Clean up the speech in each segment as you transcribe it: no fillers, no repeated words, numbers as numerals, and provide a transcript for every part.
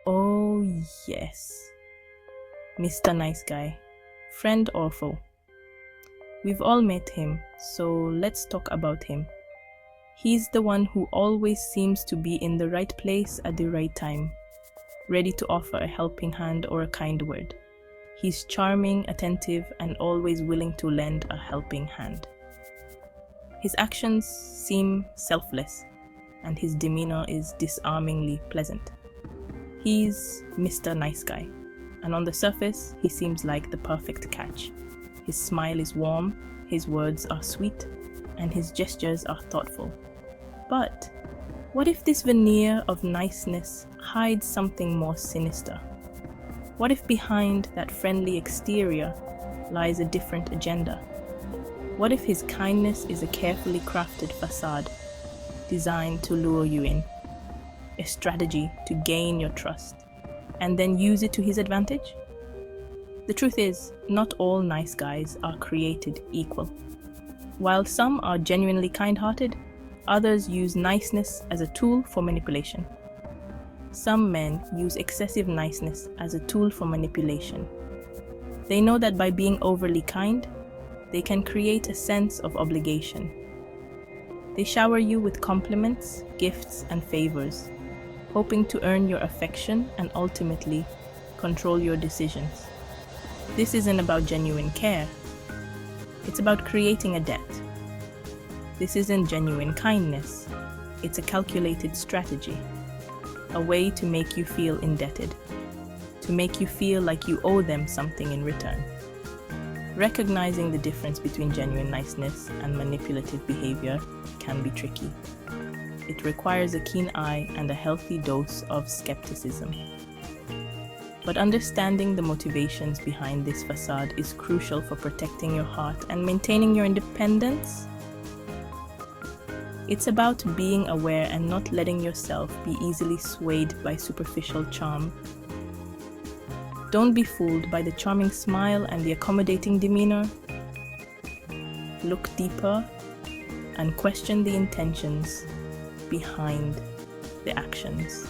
Oh, yes. Mr. Nice Guy, friend or foe. We've all met him, so let's talk about him. He's the one who always seems to be in the right place at the right time, ready to offer a helping hand or a kind word. He's charming, attentive, and always willing to lend a helping hand. His actions seem selfless, and his demeanor is disarmingly pleasant. He's Mr. Nice Guy, and on the surface, he seems like the perfect catch. His smile is warm, his words are sweet, and his gestures are thoughtful. But what if this veneer of niceness hides something more sinister? What if behind that friendly exterior lies a different agenda? What if his kindness is a carefully crafted facade designed to lure you in? A strategy to gain your trust and then use it to his advantage? The truth is, not all nice guys are created equal. While some are genuinely kind-hearted, others use niceness as a tool for manipulation. Some men use excessive niceness as a tool for manipulation. They know that by being overly kind, they can create a sense of obligation. They shower you with compliments, gifts, and favors, hoping to earn your affection and ultimately control your decisions. This isn't about genuine care. It's about creating a debt. This isn't genuine kindness. It's a calculated strategy, a way to make you feel indebted, to make you feel like you owe them something in return. Recognizing the difference between genuine niceness and manipulative behavior can be tricky. It requires a keen eye and a healthy dose of skepticism. But understanding the motivations behind this facade is crucial for protecting your heart and maintaining your independence. It's about being aware and not letting yourself be easily swayed by superficial charm. Don't be fooled by the charming smile and the accommodating demeanor. Look deeper and question the intentions behind the actions.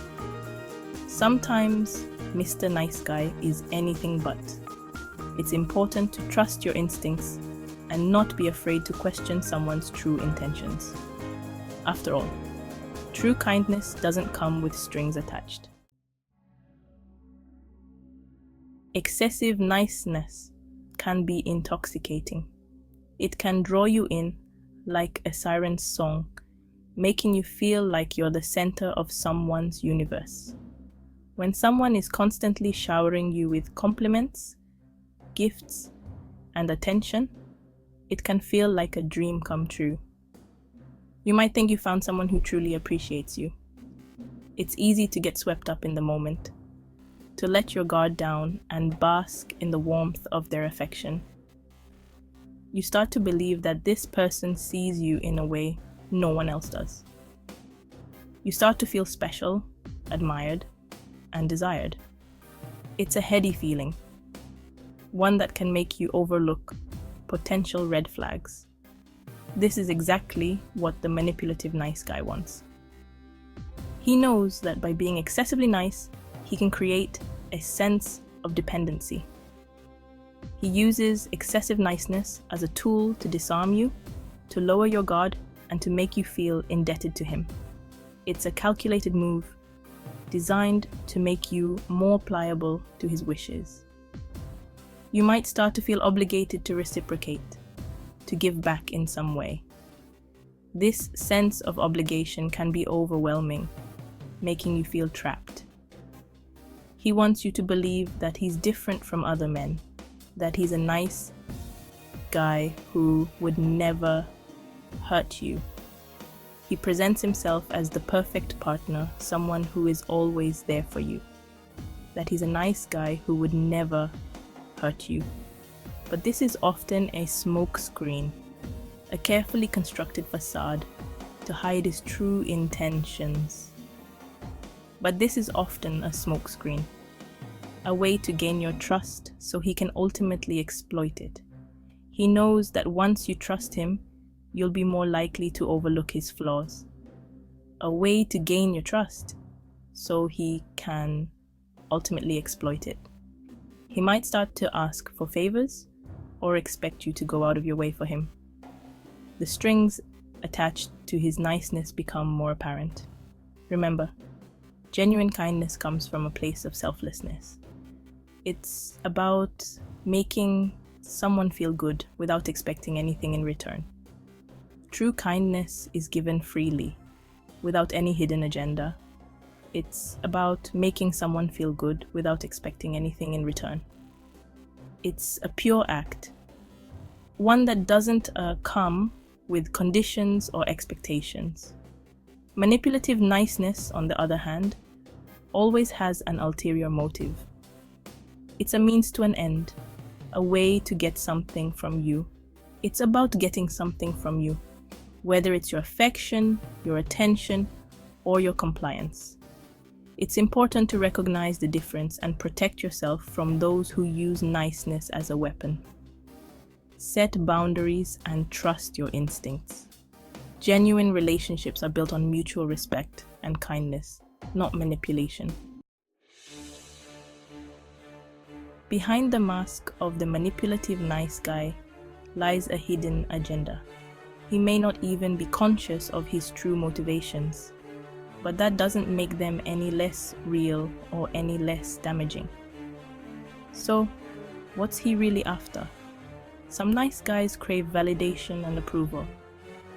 Sometimes Mr. Nice Guy is anything but. It's important to trust your instincts and not be afraid to question someone's true intentions. After all, true kindness doesn't come with strings attached. Excessive niceness can be intoxicating. It can draw you in like a siren's song, making you feel like you're the center of someone's universe. When someone is constantly showering you with compliments, gifts, and attention, it can feel like a dream come true. You might think you found someone who truly appreciates you. It's easy to get swept up in the moment, to let your guard down and bask in the warmth of their affection. You start to believe that this person sees you in a way no one else does. You start to feel special, admired, and desired. It's a heady feeling, one that can make you overlook potential red flags. This is exactly what the manipulative nice guy wants. He knows that by being excessively nice, he can create a sense of dependency. He uses excessive niceness as a tool to disarm you, to lower your guard, and to make you feel indebted to him. It's a calculated move designed to make you more pliable to his wishes. You might start to feel obligated to reciprocate, to give back in some way. This sense of obligation can be overwhelming, making you feel trapped. He wants you to believe that he's different from other men, that he's a nice guy who would never hurt you. He presents himself as the perfect partner, someone who is always there for you. That he's a nice guy who would never hurt you. But this is often a smokescreen, a carefully constructed facade to hide his true intentions. But this is often a smokescreen, a way to gain your trust so he can ultimately exploit it. He knows that once you trust him, you'll be more likely to overlook his flaws. A way to gain your trust so he can ultimately exploit it. He might start to ask for favors or expect you to go out of your way for him. The strings attached to his niceness become more apparent. Remember, genuine kindness comes from a place of selflessness. It's about making someone feel good without expecting anything in return. True kindness is given freely, without any hidden agenda. It's about making someone feel good without expecting anything in return. It's a pure act, one that doesn't come with conditions or expectations. Manipulative niceness, on the other hand, always has an ulterior motive. It's a means to an end, a way to get something from you. It's about getting something from you, whether it's your affection, your attention, or your compliance. It's important to recognize the difference and protect yourself from those who use niceness as a weapon. Set boundaries and trust your instincts. Genuine relationships are built on mutual respect and kindness, not manipulation. Behind the mask of the manipulative nice guy lies a hidden agenda. He may not even be conscious of his true motivations, but that doesn't make them any less real or any less damaging. So, what's he really after? Some nice guys crave validation and approval.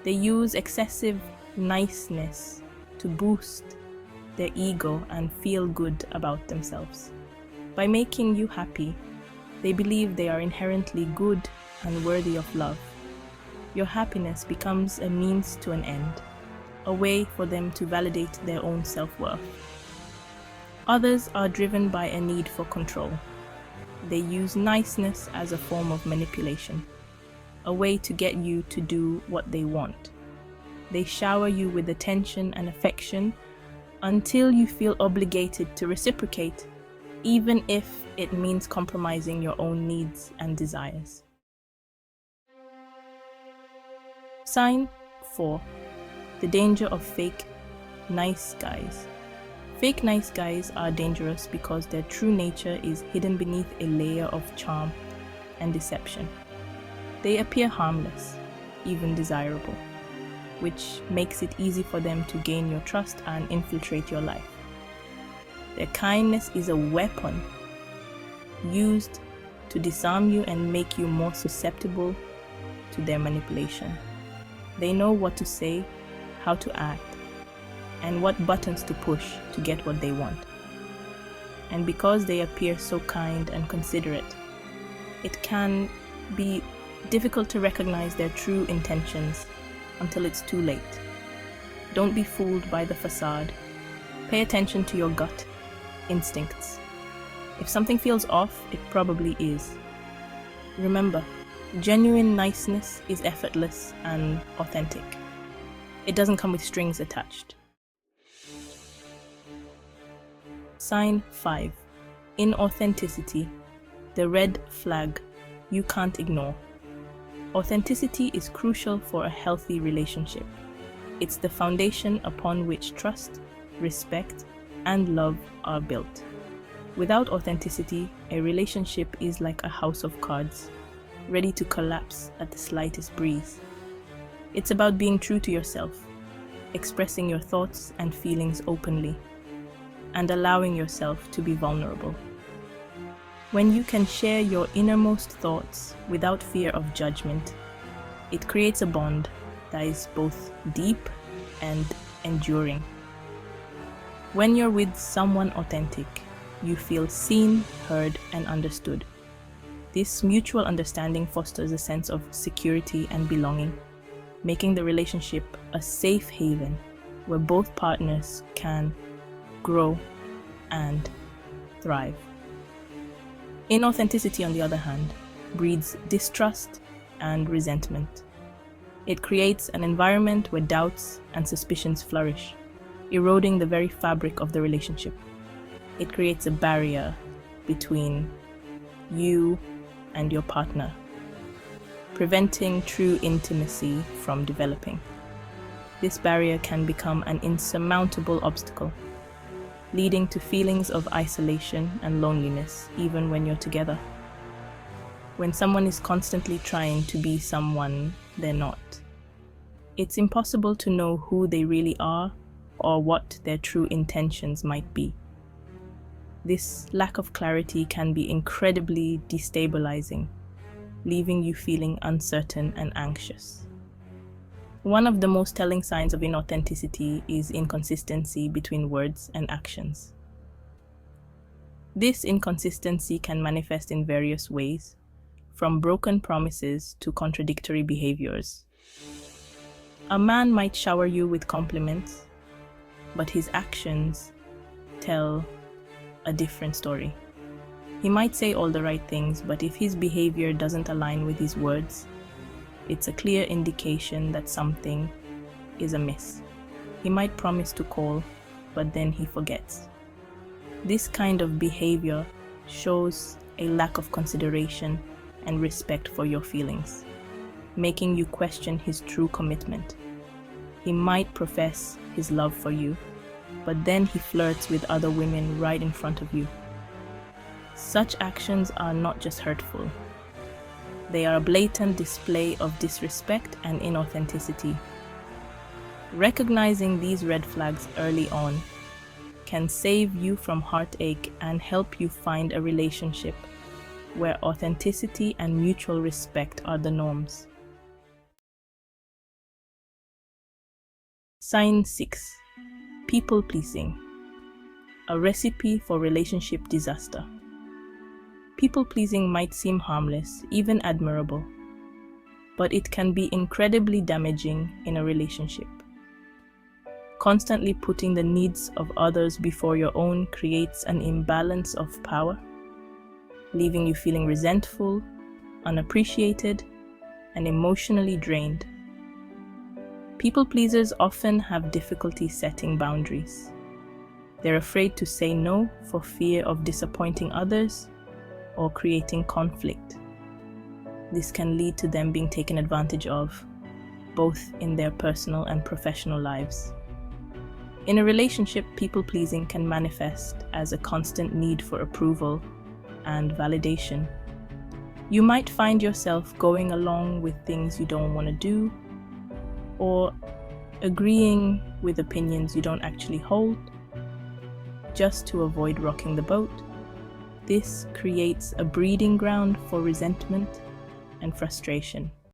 They use excessive niceness to boost their ego and feel good about themselves. By making you happy, they believe they are inherently good and worthy of love. Your happiness becomes a means to an end, a way for them to validate their own self-worth. Others are driven by a need for control. They use niceness as a form of manipulation, a way to get you to do what they want. They shower you with attention and affection until you feel obligated to reciprocate, even if it means compromising your own needs and desires. Sign 4. The danger of fake nice guys. Fake nice guys are dangerous because their true nature is hidden beneath a layer of charm and deception. They appear harmless, even desirable, which makes it easy for them to gain your trust and infiltrate your life. Their kindness is a weapon used to disarm you and make you more susceptible to their manipulation. They know what to say, how to act, and what buttons to push to get what they want. And because they appear so kind and considerate, it can be difficult to recognize their true intentions until it's too late. Don't be fooled by the facade. Pay attention to your gut instincts. If something feels off, it probably is. Remember, genuine niceness is effortless and authentic. It doesn't come with strings attached. Sign 5. Inauthenticity, the red flag you can't ignore. Authenticity is crucial for a healthy relationship. It's the foundation upon which trust, respect, and love are built. Without authenticity, a relationship is like a house of cards, ready to collapse at the slightest breeze. It's about being true to yourself, expressing your thoughts and feelings openly, and allowing yourself to be vulnerable. When you can share your innermost thoughts without fear of judgment, it creates a bond that is both deep and enduring. When you're with someone authentic, you feel seen, heard, and understood. This mutual understanding fosters a sense of security and belonging, making the relationship a safe haven where both partners can grow and thrive. Inauthenticity, on the other hand, breeds distrust and resentment. It creates an environment where doubts and suspicions flourish, eroding the very fabric of the relationship. It creates a barrier between you and your partner, preventing true intimacy from developing. This barrier can become an insurmountable obstacle, leading to feelings of isolation and loneliness even when you're together. When someone is constantly trying to be someone they're not, it's impossible to know who they really are or what their true intentions might be. This lack of clarity can be incredibly destabilizing, leaving you feeling uncertain and anxious. One of the most telling signs of inauthenticity is inconsistency between words and actions. This inconsistency can manifest in various ways, from broken promises to contradictory behaviors. A man might shower you with compliments, but his actions tell a different story. He might say all the right things, but if his behavior doesn't align with his words, it's a clear indication that something is amiss. He might promise to call, but then he forgets. This kind of behavior shows a lack of consideration and respect for your feelings, making you question his true commitment. He might profess his love for you, but then he flirts with other women right in front of you. Such actions are not just hurtful. They are a blatant display of disrespect and inauthenticity. Recognizing these red flags early on can save you from heartache and help you find a relationship where authenticity and mutual respect are the norms. Sign 6. People pleasing. A recipe for relationship disaster. People pleasing might seem harmless, even admirable, but it can be incredibly damaging in a relationship. Constantly putting the needs of others before your own creates an imbalance of power, leaving you feeling resentful, unappreciated, and emotionally drained. People pleasers often have difficulty setting boundaries. They're afraid to say no for fear of disappointing others or creating conflict. This can lead to them being taken advantage of, both in their personal and professional lives. In a relationship, people-pleasing can manifest as a constant need for approval and validation. You might find yourself going along with things you don't want to do, or agreeing with opinions you don't actually hold, just to avoid rocking the boat. This creates a breeding ground for resentment and frustration.